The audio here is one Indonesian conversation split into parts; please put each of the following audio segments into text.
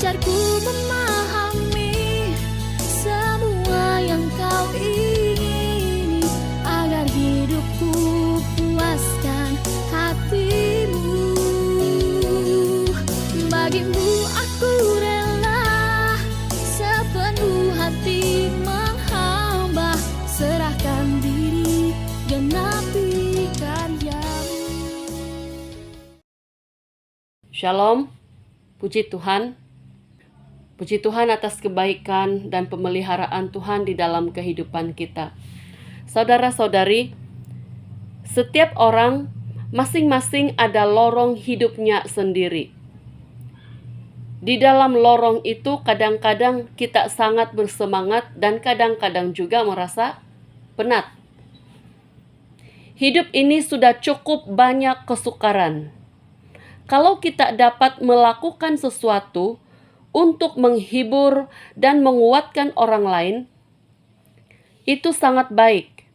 Ajarku memahami semua yang kau ingini, agar hidupku puaskan hatimu. Bagimu aku rela sepenuh hati menghamba, serahkan diri, genapi karyamu. Shalom, puji Tuhan. Puji Tuhan atas kebaikan dan pemeliharaan Tuhan di dalam kehidupan kita. Saudara-saudari, setiap orang masing-masing ada lorong hidupnya sendiri. Di dalam lorong itu kadang-kadang kita sangat bersemangat dan kadang-kadang juga merasa penat. Hidup ini sudah cukup banyak kesukaran. Kalau kita dapat melakukan sesuatu untuk menghibur dan menguatkan orang lain, itu sangat baik.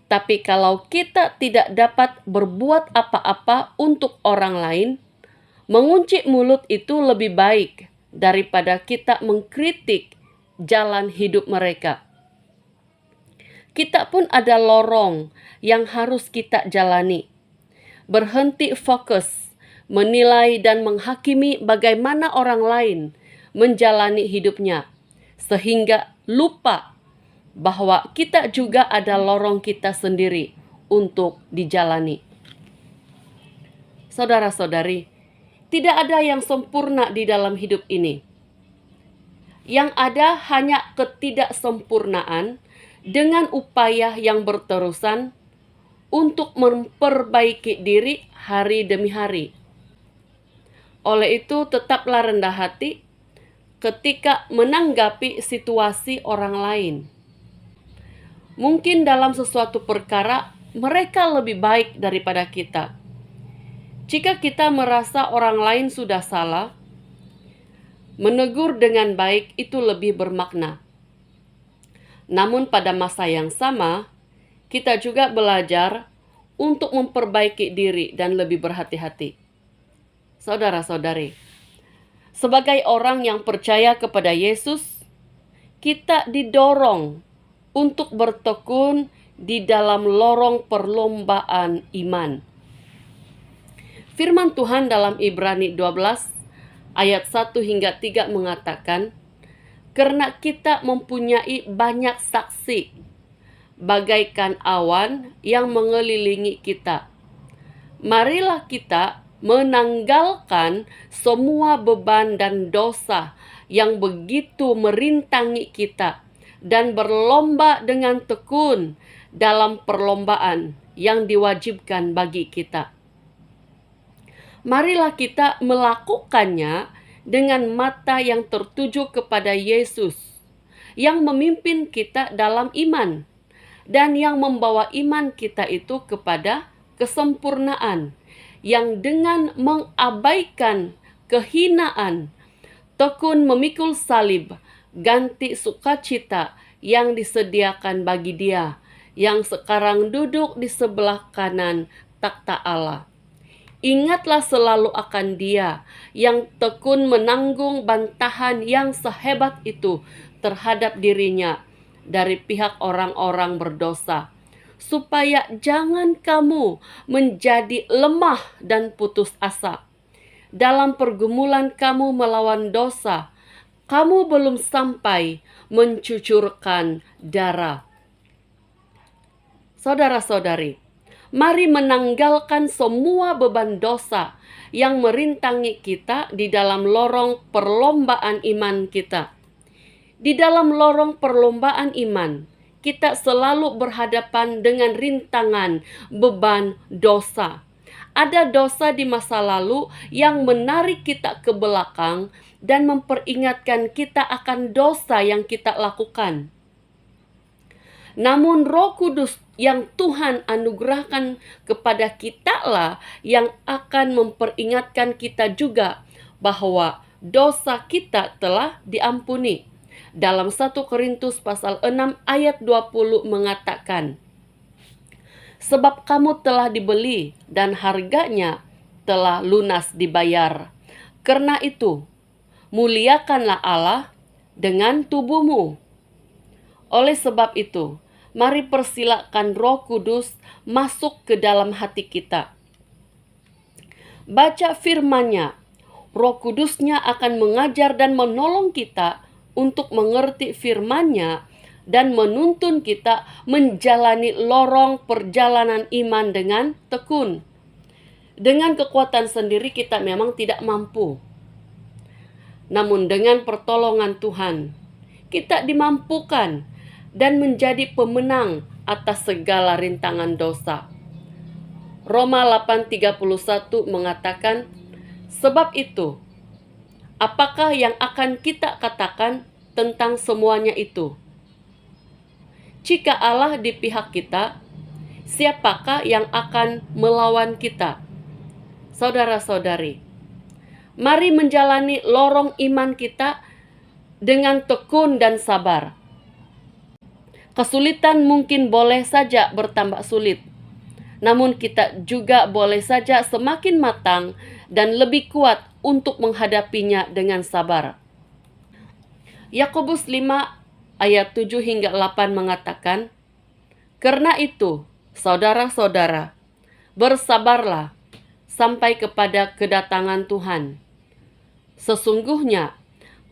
Tapi kalau kita tidak dapat berbuat apa-apa untuk orang lain, mengunci mulut itu lebih baik daripada kita mengkritik jalan hidup mereka. Kita pun ada lorong yang harus kita jalani. Berhenti fokus menilai dan menghakimi bagaimana orang lain menjalani hidupnya, sehingga lupa bahwa kita juga ada lorong kita sendiri untuk dijalani. Saudara-saudari, tidak ada yang sempurna di dalam hidup ini. Yang ada hanya ketidaksempurnaan dengan upaya yang berterusan untuk memperbaiki diri hari demi hari. Oleh itu, tetaplah rendah hati ketika menanggapi situasi orang lain. Mungkin dalam sesuatu perkara, mereka lebih baik daripada kita. Jika kita merasa orang lain sudah salah, menegur dengan baik itu lebih bermakna. Namun pada masa yang sama, kita juga belajar untuk memperbaiki diri dan lebih berhati-hati. Saudara-saudari, sebagai orang yang percaya kepada Yesus, kita didorong untuk bertekun di dalam lorong perlombaan iman. Firman Tuhan dalam Ibrani 12 ayat 1 hingga 3 mengatakan, karena kita mempunyai banyak saksi, bagaikan awan yang mengelilingi kita. Marilah kita menanggalkan semua beban dan dosa yang begitu merintangi kita dan berlomba dengan tekun dalam perlombaan yang diwajibkan bagi kita. Marilah kita melakukannya dengan mata yang tertuju kepada Yesus, yang memimpin kita dalam iman, dan yang membawa iman kita itu kepada kesempurnaan, yang dengan mengabaikan kehinaan, tekun memikul salib, ganti sukacita yang disediakan bagi Dia, yang sekarang duduk di sebelah kanan takhta Allah. Ingatlah selalu akan Dia yang tekun menanggung bantahan yang sehebat itu terhadap dirinya dari pihak orang-orang berdosa, supaya jangan kamu menjadi lemah dan putus asa. Dalam pergumulan kamu melawan dosa, kamu belum sampai mencucurkan darah. Saudara-saudari, mari menanggalkan semua beban dosa yang merintangi kita di dalam lorong perlombaan iman kita. Di dalam lorong perlombaan iman, kita selalu berhadapan dengan rintangan, beban, dosa. Ada dosa di masa lalu yang menarik kita ke belakang dan memperingatkan kita akan dosa yang kita lakukan. Namun Roh Kudus yang Tuhan anugerahkan kepada kita lah yang akan memperingatkan kita juga bahwa dosa kita telah diampuni. Dalam 1 Korintus pasal 6 ayat 20 mengatakan, sebab kamu telah dibeli dan harganya telah lunas dibayar. Karena itu, Muliakanlah Allah dengan tubuhmu. Oleh sebab itu, mari persilakan Roh Kudus masuk ke dalam hati kita. Baca firman-Nya. Roh Kudusnya akan mengajar dan menolong kita untuk mengerti firman-Nya dan menuntun kita menjalani lorong perjalanan iman dengan tekun. Dengan kekuatan sendiri kita memang tidak mampu. Namun dengan pertolongan Tuhan, kita dimampukan dan menjadi pemenang atas segala rintangan dosa. Roma 8:31 mengatakan, sebab itu, apakah yang akan kita katakan tentang semuanya itu? Jika Allah di pihak kita, siapakah yang akan melawan kita? Saudara-saudari, mari menjalani lorong iman kita dengan tekun dan sabar. Kesulitan mungkin boleh saja bertambah sulit, namun kita juga boleh saja semakin matang dan lebih kuat untuk menghadapinya dengan sabar. Yakobus 5 ayat 7 hingga 8 mengatakan, karena itu, saudara-saudara, bersabarlah sampai kepada kedatangan Tuhan. Sesungguhnya,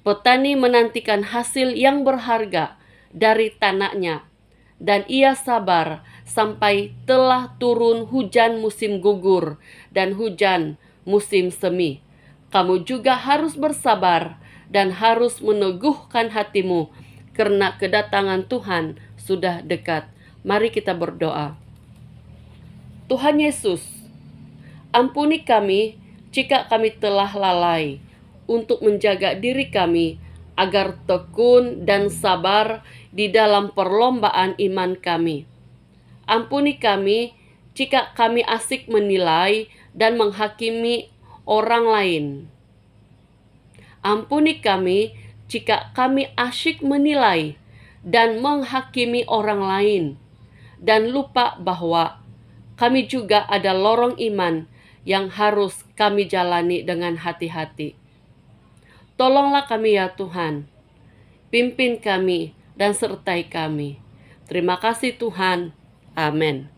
petani menantikan hasil yang berharga dari tanahnya, dan ia sabar sampai telah turun hujan musim gugur dan hujan musim semi. Kamu juga harus bersabar dan harus meneguhkan hatimu, karena kedatangan Tuhan sudah dekat. Mari kita berdoa. Tuhan Yesus, ampuni kami jika kami telah lalai untuk menjaga diri kami agar tekun dan sabar di dalam perlombaan iman kami. Ampuni kami jika kami asik menilai dan menghakimi orang lain. Ampuni kami jika kami asyik menilai dan menghakimi orang lain, dan lupa bahwa kami juga ada lorong iman yang harus kami jalani dengan hati-hati. Tolonglah kami ya Tuhan, pimpin kami dan sertai kami. Terima kasih Tuhan. Amin.